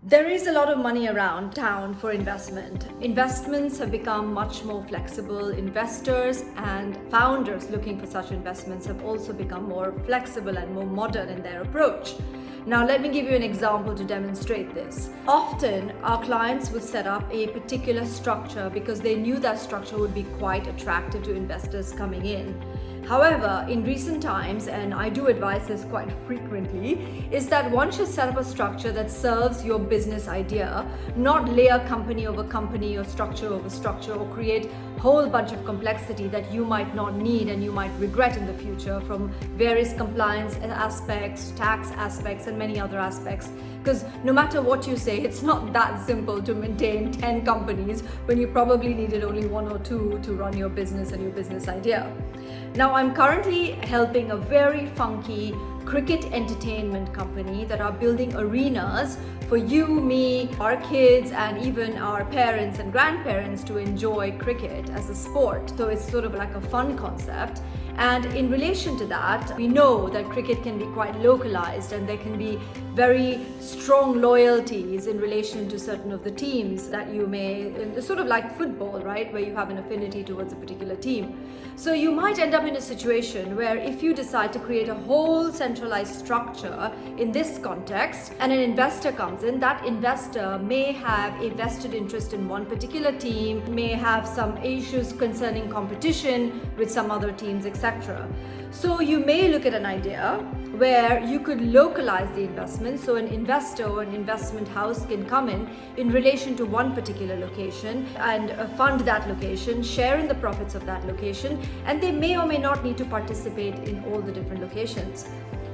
There is a lot of money around town for investment. Investments have become much more flexible. Investors and founders looking for such investments have also become more flexible and more modern in their approach. Now, let me give you an example to demonstrate this. Often, our clients would set up a particular structure because they knew that structure would be quite attractive to investors coming in. However, in recent times, and I do advise this quite frequently, is that one should set up a structure that serves your business idea, not layer company over company or structure over structure, or create a whole bunch of complexity that you might not need and you might regret in the future from various compliance aspects, tax aspects, and many other aspects. Because no matter what you say, it's not that simple to maintain 10 companies when you probably needed only one or two to run your business and your business idea. Now, I'm currently helping a very funky cricket entertainment company that are building arenas for you, me, our kids, and even our parents and grandparents to enjoy cricket as a sport. So it's sort of like a fun concept. And in relation to that, we know that cricket can be quite localized and there can be very strong loyalties in relation to certain of the teams that you may, sort of like football, right, where you have an affinity towards a particular team. So you might end up in a situation where if you decide to create a whole centralized structure in this context and an investor comes in, that investor may have a vested interest in one particular team, may have some issues concerning competition with some other teams, etc. So you may look at an idea where you could localize the investment. So an investor or an investment house can come in relation to one particular location and fund that location, share in the profits of that location, and they may or may not need to participate in all the different locations.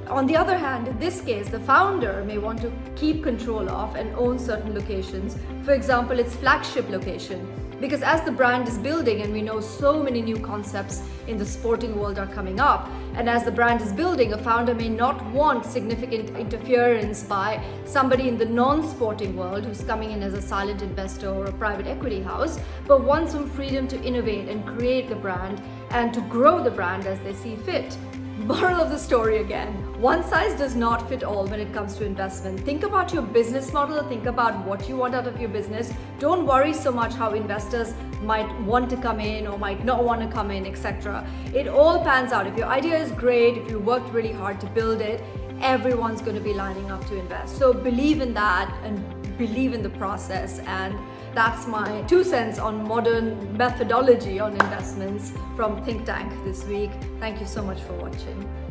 On the other hand, in this case, the founder may want to keep control of and own certain locations. For example, its flagship location. Because as the brand is building, and we know so many new concepts in the sporting world are coming up, and as the brand is building, a founder may not want significant interference by somebody in the non-sporting world who's coming in as a silent investor or a private equity house, but wants some freedom to innovate and create the brand and to grow the brand as they see fit. Moral of the story again, one size does not fit all when it comes to investment. Think about your business model, think about what you want out of your business. Don't worry so much how investors might want to come in or might not want to come in, etc. It all pans out. If your idea is great, if you worked really hard to build it, everyone's going to be lining up to invest. So believe in that and believe in the process, and that's my 2 cents on modern methodology on investments from Think Tank this week. Thank you so much for watching.